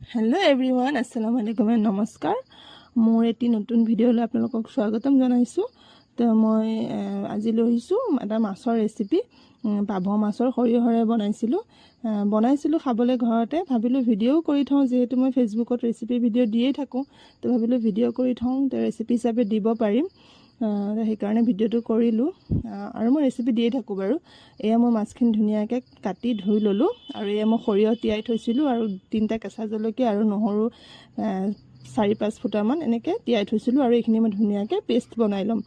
hello everyone अस्सलाम वालेकुम नमस्कार मोर एटी नतुन भिडिओले आपलोকক स्वागतम जनाइछु तो मैं आज लैसु एटा माछर रेसिपि पाभ माछर सरियहरे बनाइছিলো खाबले घरते भाबिलो भिडिओ करि थौ जेहेतु मैं फेसबुकत रेसिपि भिडिओ दिए थाकू तो भाबिलो भिडिओ करि थौ तो रेसिपि हिसाबे দিব পাৰিম সেইকাৰণে ভিডিওটো কৰিলো আৰু মই ৰেচিপি দিয়ে থাকো বাৰু এয়া মই মাছখিনি ধুনিয়াকৈ কাটি ধুই ললো আৰু এয়া মই সৰিয়হ তিয়াই থৈছিলো আৰু তিনটা কেঁচা জলকীয়া আৰু নহৰু 4-5 ফুটামান এনেকৈ তিয়াই থৈছিলো আৰু এইখিনি মই ধুনিয়াকৈ পেষ্ট বনাই লম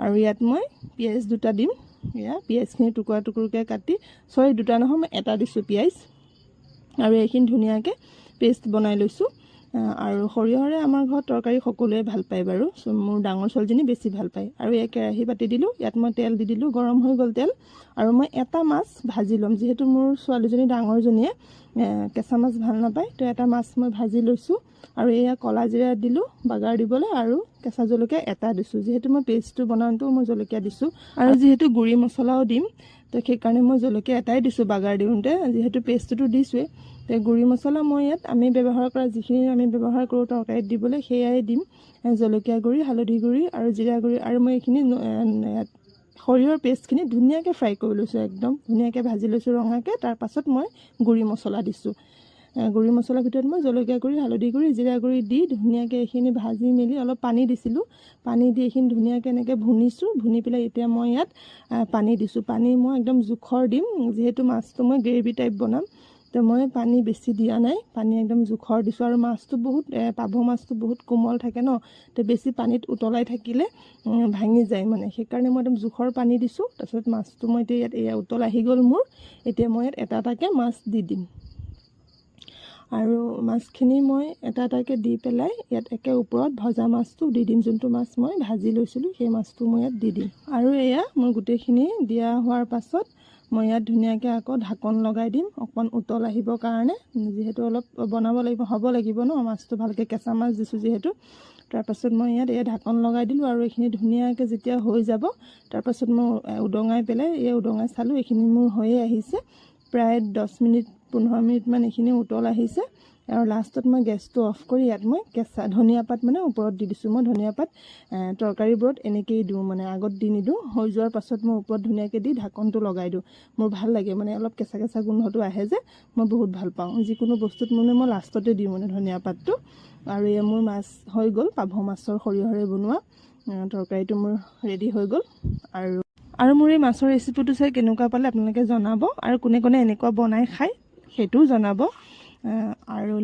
আৰু ইয়াত মই পিয়াজ দুটা দিম এয়া পিয়াজখিনি টুকুৰা টুকুৰকৈ কাটি সৰি দুটা নহয় মই এটা দিছো পিয়াজ আৰু এইখিনি ধুনিয়াকৈ পেষ্ট বনাই লৈছো আৰু সৰিয়হৰে আমাৰ ঘৰত তৰকাৰী সকলোৱে ভাল পায় বাৰু মোৰ ডাঙৰ ছোৱালীজনী বেছি ভাল পায় আৰু এই কেৰাহী পাতি দিলো ইয়াত মই তেল দি দিলো গৰম হৈ গল তেল আৰু মই এটা মাছ ভাজি লম যেহেতু মোৰ ছোৱালীজনী ডাঙৰজনীয়ে কেঁচা মাছ ভাল নাপায় তো এটা মাছ মই ভাজি লৈছো আৰু এয়া কলা জিৰা দিলো বাগাৰ দিবলৈ আৰু কেঁচা জলকীয়া এটা দিছো যেহেতু মই পেষ্টটো বনাওঁতো মই জলকীয়া দিছো আৰু যেহেতু গুৰি মছলাও দিম তো সেইকাৰণে মই জলকীয়া এটাই দিছো বাগাৰ দিওঁতে যেহেতু পেষ্টটো দিছোৱে তো গুৰি মছলা মই ইয়াত আমি ব্যৱহাৰ কৰা যিখিনি আমি ব্যৱহাৰ কৰো তৰকাৰীত দিবলৈ সেয়াই দিম জলকীয়া গুৰি হালধি গুৰি আৰু জিৰা গুৰি আৰু মই এইখিনি সৰিয়হৰ পেষ্টখিনি ধুনিয়াকৈ ফ্ৰাই কৰি লৈছো একদম ধুনিয়াকৈ ভাজি লৈছো ৰঙাকৈ তাৰ পাছত মই গুৰি মছলা দিছো গুৰি মছলাৰ ভিতৰত মই জলকীয়া গুৰি হালধি গুৰি জিৰা গুৰি দি ধুনিয়াকৈ এইখিনি ভাজি মেলি অলপ পানী দিছিলো পানী দি এইখিনি ধুনিয়াকৈ এনেকৈ ভুনিছো ভুনি পেলাই এতিয়া মই ইয়াত পানী দিছো পানী মই একদম জুখৰ দিম যেহেতু মাছটো মই গ্ৰেভি টাইপ বনাম তো মই পানী বেছি দিয়া নাই পানী একদম জুখৰ দিছো আৰু মাছটো বহুত পাভ মাছটো বহুত কোমল থাকে ন তো বেছি পানীত উতলাই থাকিলে ভাঙি যায় মানে সেইকাৰণে মই একদম জুখৰ পানী দিছো তাৰপিছত মাছটো মই এতিয়া ইয়াত এয়া উতল আহি গ'ল মোৰ এতিয়া মই ইয়াত এটা এটাকৈ মাছ দি দিম আৰু মাছখিনি মই এটা এটাকৈ দি পেলাই ইয়াত একে ওপৰত ভজা মাছটো দি দিম যোনটো মাছ মই ভাজি লৈছিলো সেই মাছটো মই ইয়াত দি দিম আৰু এয়া মই গোটেইখিনি দিয়া হোৱাৰ পাছত মই ইয়াত ধুনিয়াকৈ আকৌ ঢাকন লগাই দিম অকণ উতল আহিবৰ কাৰণে যেহেতু অলপ বনাব লাগিব হ'ব লাগিব ন মাছটো ভালকৈ কেঁচা মাছ দিছো যেহেতু তাৰ পাছত মই ইয়াত এই ঢাকন লগাই দিলো আৰু এইখিনি ধুনিয়াকৈ যেতিয়া হৈ যাব তাৰ পাছত মই উদঙাই পেলাই এই উদঙাই চালো এইখিনি মোৰ হৈয়ে আহিছে প্ৰায় 10 মিনিট 15 মিনিট মান এইখিনি উতল আহিছে আৰু লাষ্টত মই গেছটো অফ কৰি ইয়াত মই কেঁচা ধনিয়া পাত মানে ওপৰত দি দিছো মই ধনিয়া পাত তৰকাৰীবোৰত এনেকেই দিওঁ মানে আগত দি নিদিওঁ হৈ যোৱাৰ পাছত মই ওপৰত ধুনিয়াকৈ দি ঢাকনটো লগাই দিওঁ মোৰ ভাল লাগে মানে অলপ কেঁচা কেঁচা গোন্ধটো আহে যে মই বহুত ভাল পাওঁ যিকোনো বস্তুত মানে মই লাষ্টতে দিওঁ মানে ধনিয়া পাতটো আৰু এই মোৰ মাছ হৈ গ'ল পাভ মাছৰ সৰিয়হৰে বনোৱা তৰকাৰীটো মোৰ ৰেডি হৈ গ'ল আৰু মোৰ এই মাছৰ ৰেচিপিটো চাই কেনেকুৱা পালে আপোনালোকে জনাব আৰু কোনে কোনে এনেকুৱা বনাই খায় সেইটোও জনাব আৰু